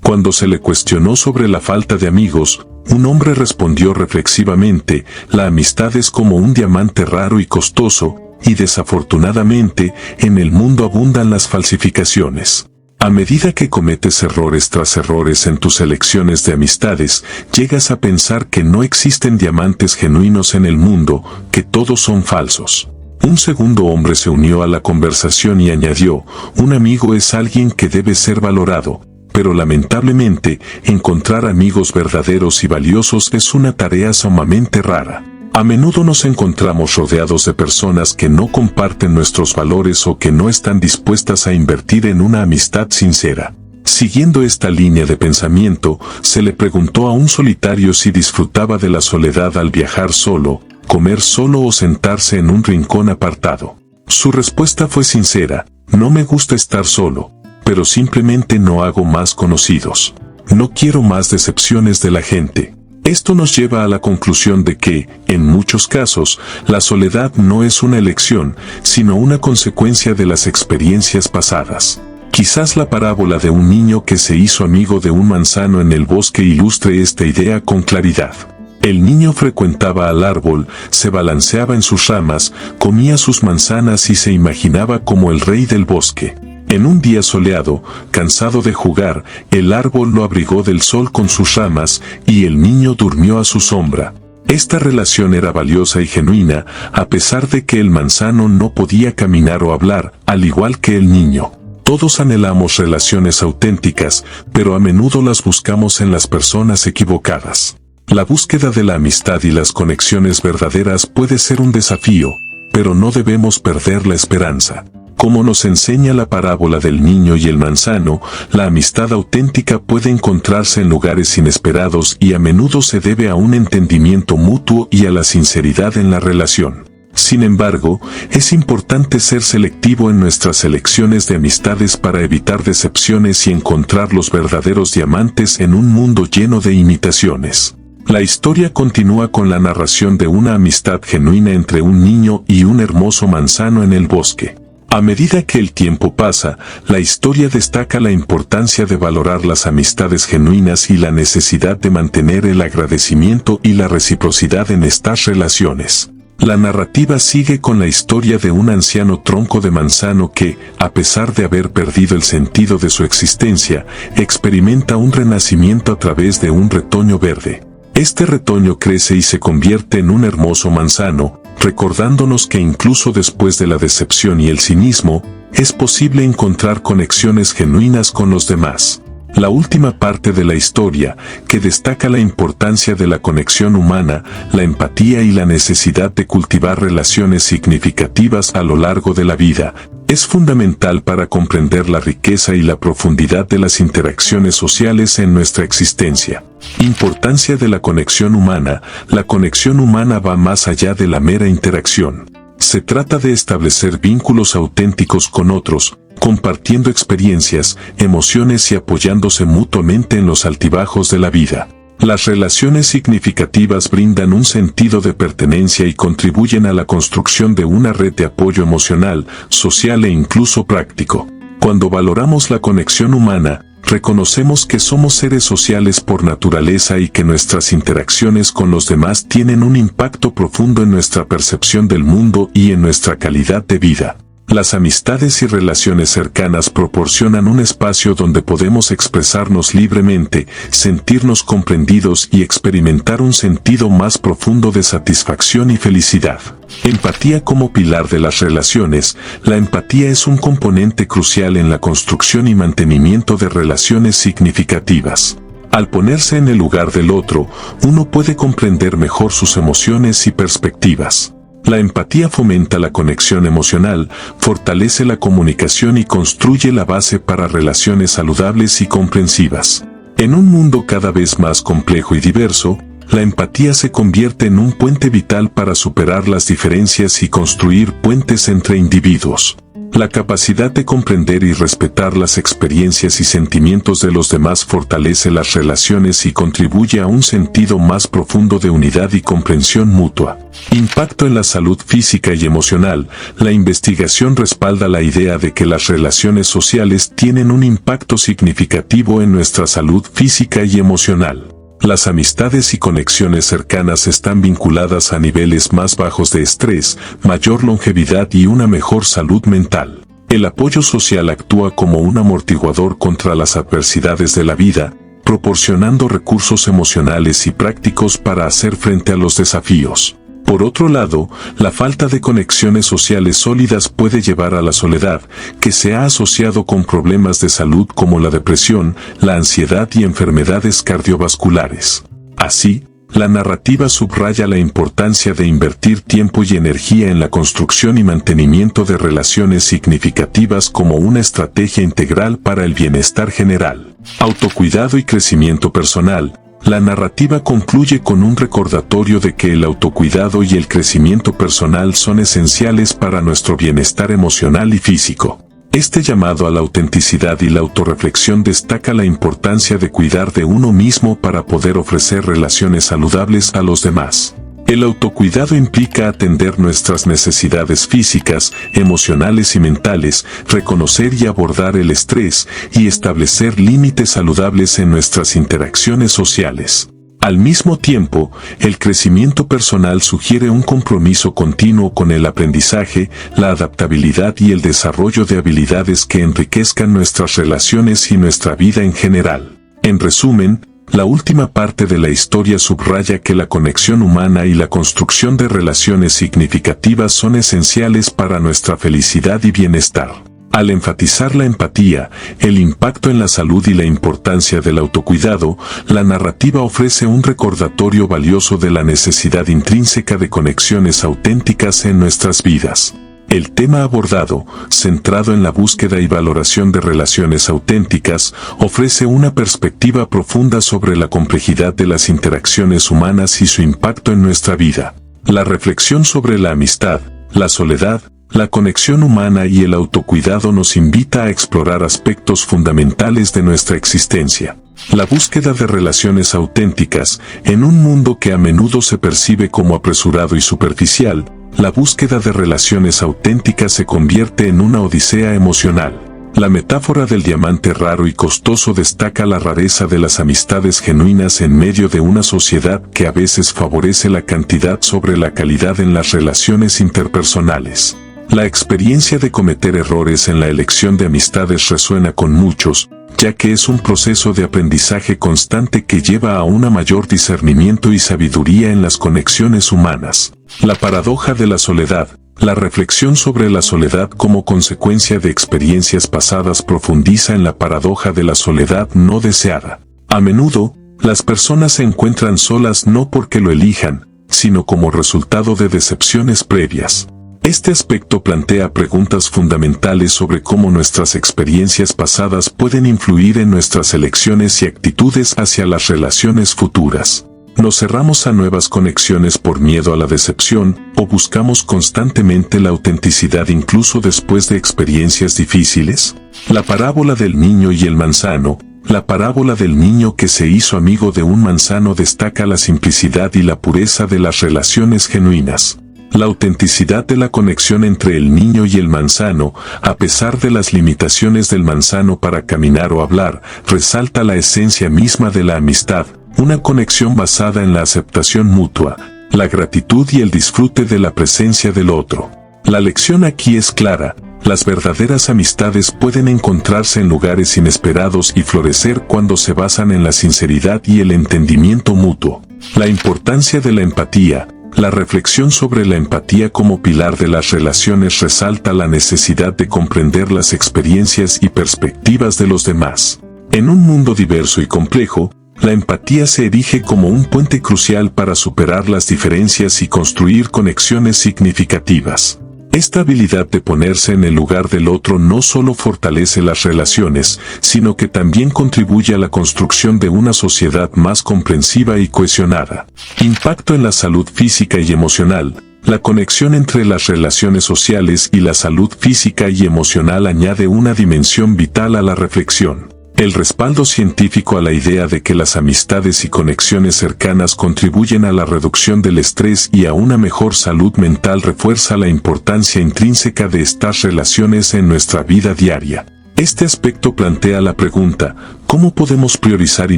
Cuando se le cuestionó sobre la falta de amigos, un hombre respondió reflexivamente: la amistad es como un diamante raro y costoso, y desafortunadamente, en el mundo abundan las falsificaciones. A medida que cometes errores tras errores en tus elecciones de amistades, llegas a pensar que no existen diamantes genuinos en el mundo, que todos son falsos. Un segundo hombre se unió a la conversación y añadió: un amigo es alguien que debe ser valorado, pero lamentablemente, encontrar amigos verdaderos y valiosos es una tarea sumamente rara. A menudo nos encontramos rodeados de personas que no comparten nuestros valores o que no están dispuestas a invertir en una amistad sincera. Siguiendo esta línea de pensamiento, se le preguntó a un solitario si disfrutaba de la soledad al viajar solo, comer solo o sentarse en un rincón apartado. Su respuesta fue sincera: no me gusta estar solo, pero simplemente no hago más conocidos. No quiero más decepciones de la gente. Esto nos lleva a la conclusión de que, en muchos casos, la soledad no es una elección, sino una consecuencia de las experiencias pasadas. Quizás la parábola de un niño que se hizo amigo de un manzano en el bosque ilustre esta idea con claridad. El niño frecuentaba al árbol, se balanceaba en sus ramas, comía sus manzanas y se imaginaba como el rey del bosque. En un día soleado, cansado de jugar, el árbol lo abrigó del sol con sus ramas, y el niño durmió a su sombra. Esta relación era valiosa y genuina, a pesar de que el manzano no podía caminar o hablar, al igual que el niño. Todos anhelamos relaciones auténticas, pero a menudo las buscamos en las personas equivocadas. La búsqueda de la amistad y las conexiones verdaderas puede ser un desafío, pero no debemos perder la esperanza. Como nos enseña la parábola del niño y el manzano, la amistad auténtica puede encontrarse en lugares inesperados y a menudo se debe a un entendimiento mutuo y a la sinceridad en la relación. Sin embargo, es importante ser selectivo en nuestras elecciones de amistades para evitar decepciones y encontrar los verdaderos diamantes en un mundo lleno de imitaciones. La historia continúa con la narración de una amistad genuina entre un niño y un hermoso manzano en el bosque. A medida que el tiempo pasa, la historia destaca la importancia de valorar las amistades genuinas y la necesidad de mantener el agradecimiento y la reciprocidad en estas relaciones. La narrativa sigue con la historia de un anciano tronco de manzano que, a pesar de haber perdido el sentido de su existencia, experimenta un renacimiento a través de un retoño verde. Este retoño crece y se convierte en un hermoso manzano, recordándonos que incluso después de la decepción y el cinismo, es posible encontrar conexiones genuinas con los demás. La última parte de la historia, que destaca la importancia de la conexión humana, la empatía y la necesidad de cultivar relaciones significativas a lo largo de la vida, es fundamental para comprender la riqueza y la profundidad de las interacciones sociales en nuestra existencia. Importancia de la conexión humana. La conexión humana va más allá de la mera interacción. Se trata de establecer vínculos auténticos con otros, compartiendo experiencias, emociones y apoyándose mutuamente en los altibajos de la vida. Las relaciones significativas brindan un sentido de pertenencia y contribuyen a la construcción de una red de apoyo emocional, social e incluso práctico. Cuando valoramos la conexión humana, reconocemos que somos seres sociales por naturaleza y que nuestras interacciones con los demás tienen un impacto profundo en nuestra percepción del mundo y en nuestra calidad de vida. Las amistades y relaciones cercanas proporcionan un espacio donde podemos expresarnos libremente, sentirnos comprendidos y experimentar un sentido más profundo de satisfacción y felicidad. Empatía como pilar de las relaciones. La empatía es un componente crucial en la construcción y mantenimiento de relaciones significativas. Al ponerse en el lugar del otro, uno puede comprender mejor sus emociones y perspectivas. La empatía fomenta la conexión emocional, fortalece la comunicación y construye la base para relaciones saludables y comprensivas. En un mundo cada vez más complejo y diverso, la empatía se convierte en un puente vital para superar las diferencias y construir puentes entre individuos. La capacidad de comprender y respetar las experiencias y sentimientos de los demás fortalece las relaciones y contribuye a un sentido más profundo de unidad y comprensión mutua. Impacto en la salud física y emocional. La investigación respalda la idea de que las relaciones sociales tienen un impacto significativo en nuestra salud física y emocional. Las amistades y conexiones cercanas están vinculadas a niveles más bajos de estrés, mayor longevidad y una mejor salud mental. El apoyo social actúa como un amortiguador contra las adversidades de la vida, proporcionando recursos emocionales y prácticos para hacer frente a los desafíos. Por otro lado, la falta de conexiones sociales sólidas puede llevar a la soledad, que se ha asociado con problemas de salud como la depresión, la ansiedad y enfermedades cardiovasculares. Así, la narrativa subraya la importancia de invertir tiempo y energía en la construcción y mantenimiento de relaciones significativas como una estrategia integral para el bienestar general. Autocuidado y crecimiento personal. La narrativa concluye con un recordatorio de que el autocuidado y el crecimiento personal son esenciales para nuestro bienestar emocional y físico. Este llamado a la autenticidad y la autorreflexión destaca la importancia de cuidar de uno mismo para poder ofrecer relaciones saludables a los demás. El autocuidado implica atender nuestras necesidades físicas, emocionales y mentales, reconocer y abordar el estrés y establecer límites saludables en nuestras interacciones sociales. Al mismo tiempo, el crecimiento personal sugiere un compromiso continuo con el aprendizaje, la adaptabilidad y el desarrollo de habilidades que enriquezcan nuestras relaciones y nuestra vida en general. En resumen, la última parte de la historia subraya que la conexión humana y la construcción de relaciones significativas son esenciales para nuestra felicidad y bienestar. Al enfatizar la empatía, el impacto en la salud y la importancia del autocuidado, la narrativa ofrece un recordatorio valioso de la necesidad intrínseca de conexiones auténticas en nuestras vidas. El tema abordado, centrado en la búsqueda y valoración de relaciones auténticas, ofrece una perspectiva profunda sobre la complejidad de las interacciones humanas y su impacto en nuestra vida. La reflexión sobre la amistad, la soledad, la conexión humana y el autocuidado nos invita a explorar aspectos fundamentales de nuestra existencia. La búsqueda de relaciones auténticas, en un mundo que a menudo se percibe como apresurado y superficial, la búsqueda de relaciones auténticas se convierte en una odisea emocional. La metáfora del diamante raro y costoso destaca la rareza de las amistades genuinas en medio de una sociedad que a veces favorece la cantidad sobre la calidad en las relaciones interpersonales. La experiencia de cometer errores en la elección de amistades resuena con muchos, ya que es un proceso de aprendizaje constante que lleva a un mayor discernimiento y sabiduría en las conexiones humanas. La paradoja de la soledad. La reflexión sobre la soledad como consecuencia de experiencias pasadas profundiza en la paradoja de la soledad no deseada. A menudo, las personas se encuentran solas no porque lo elijan, sino como resultado de decepciones previas. Este aspecto plantea preguntas fundamentales sobre cómo nuestras experiencias pasadas pueden influir en nuestras elecciones y actitudes hacia las relaciones futuras. ¿Nos cerramos a nuevas conexiones por miedo a la decepción, o buscamos constantemente la autenticidad incluso después de experiencias difíciles? La parábola del niño y el manzano. La parábola del niño que se hizo amigo de un manzano destaca la simplicidad y la pureza de las relaciones genuinas. La autenticidad de la conexión entre el niño y el manzano, a pesar de las limitaciones del manzano para caminar o hablar, resalta la esencia misma de la amistad, una conexión basada en la aceptación mutua, la gratitud y el disfrute de la presencia del otro. La lección aquí es clara: las verdaderas amistades pueden encontrarse en lugares inesperados y florecer cuando se basan en la sinceridad y el entendimiento mutuo. La importancia de la empatía. La reflexión sobre la empatía como pilar de las relaciones resalta la necesidad de comprender las experiencias y perspectivas de los demás. En un mundo diverso y complejo, la empatía se erige como un puente crucial para superar las diferencias y construir conexiones significativas. Esta habilidad de ponerse en el lugar del otro no solo fortalece las relaciones, sino que también contribuye a la construcción de una sociedad más comprensiva y cohesionada. Impacto en la salud física y emocional. La conexión entre las relaciones sociales y la salud física y emocional añade una dimensión vital a la reflexión. El respaldo científico a la idea de que las amistades y conexiones cercanas contribuyen a la reducción del estrés y a una mejor salud mental refuerza la importancia intrínseca de estas relaciones en nuestra vida diaria. Este aspecto plantea la pregunta, ¿cómo podemos priorizar y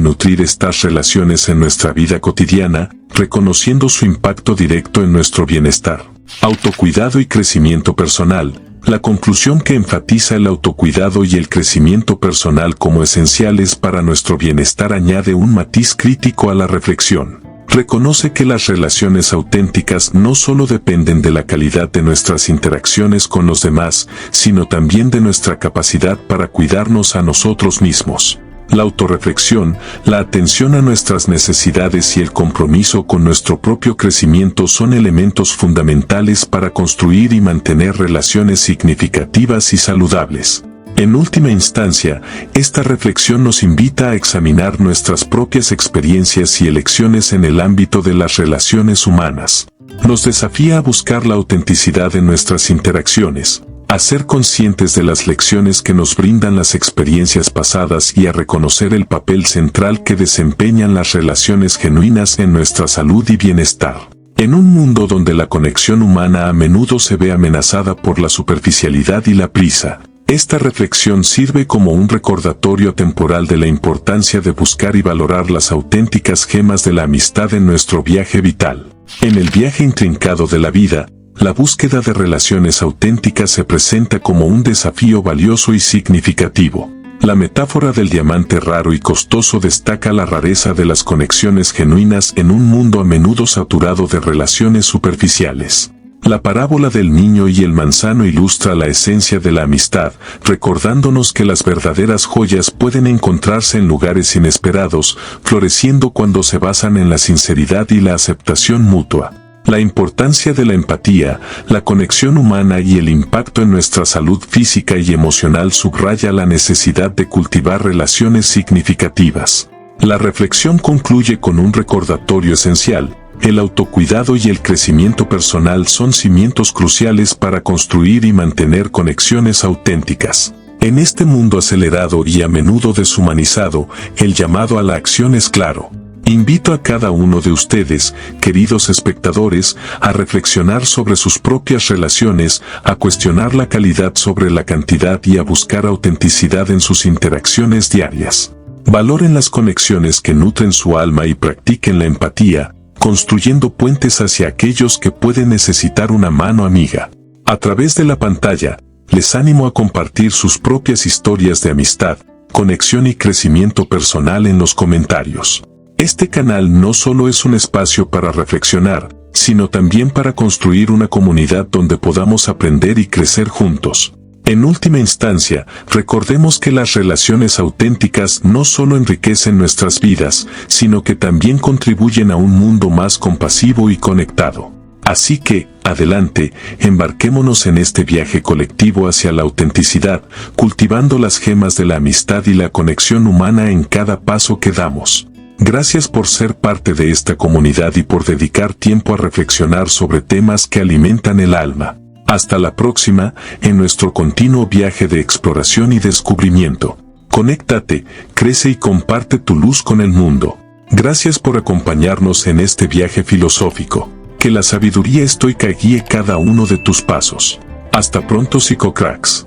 nutrir estas relaciones en nuestra vida cotidiana, reconociendo su impacto directo en nuestro bienestar? Autocuidado y crecimiento personal. La conclusión que enfatiza el autocuidado y el crecimiento personal como esenciales para nuestro bienestar añade un matiz crítico a la reflexión. Reconoce que las relaciones auténticas no solo dependen de la calidad de nuestras interacciones con los demás, sino también de nuestra capacidad para cuidarnos a nosotros mismos. La autorreflexión, la atención a nuestras necesidades y el compromiso con nuestro propio crecimiento son elementos fundamentales para construir y mantener relaciones significativas y saludables. En última instancia, esta reflexión nos invita a examinar nuestras propias experiencias y elecciones en el ámbito de las relaciones humanas. Nos desafía a buscar la autenticidad en nuestras interacciones, a ser conscientes de las lecciones que nos brindan las experiencias pasadas y a reconocer el papel central que desempeñan las relaciones genuinas en nuestra salud y bienestar. En un mundo donde la conexión humana a menudo se ve amenazada por la superficialidad y la prisa, esta reflexión sirve como un recordatorio temporal de la importancia de buscar y valorar las auténticas gemas de la amistad en nuestro viaje vital. En el viaje intrincado de la vida, la búsqueda de relaciones auténticas se presenta como un desafío valioso y significativo. La metáfora del diamante raro y costoso destaca la rareza de las conexiones genuinas en un mundo a menudo saturado de relaciones superficiales. La parábola del niño y el manzano ilustra la esencia de la amistad, recordándonos que las verdaderas joyas pueden encontrarse en lugares inesperados, floreciendo cuando se basan en la sinceridad y la aceptación mutua. La importancia de la empatía, la conexión humana y el impacto en nuestra salud física y emocional subraya la necesidad de cultivar relaciones significativas. La reflexión concluye con un recordatorio esencial. El autocuidado y el crecimiento personal son cimientos cruciales para construir y mantener conexiones auténticas. En este mundo acelerado y a menudo deshumanizado, el llamado a la acción es claro. Invito a cada uno de ustedes, queridos espectadores, a reflexionar sobre sus propias relaciones, a cuestionar la calidad sobre la cantidad y a buscar autenticidad en sus interacciones diarias. Valoren las conexiones que nutren su alma y practiquen la empatía, construyendo puentes hacia aquellos que pueden necesitar una mano amiga. A través de la pantalla, les animo a compartir sus propias historias de amistad, conexión y crecimiento personal en los comentarios. Este canal no solo es un espacio para reflexionar, sino también para construir una comunidad donde podamos aprender y crecer juntos. En última instancia, recordemos que las relaciones auténticas no solo enriquecen nuestras vidas, sino que también contribuyen a un mundo más compasivo y conectado. Así que, adelante, embarquémonos en este viaje colectivo hacia la autenticidad, cultivando las gemas de la amistad y la conexión humana en cada paso que damos. Gracias por ser parte de esta comunidad y por dedicar tiempo a reflexionar sobre temas que alimentan el alma. Hasta la próxima, en nuestro continuo viaje de exploración y descubrimiento. Conéctate, crece y comparte tu luz con el mundo. Gracias por acompañarnos en este viaje filosófico. Que la sabiduría estoica guíe cada uno de tus pasos. Hasta pronto, psicocracks.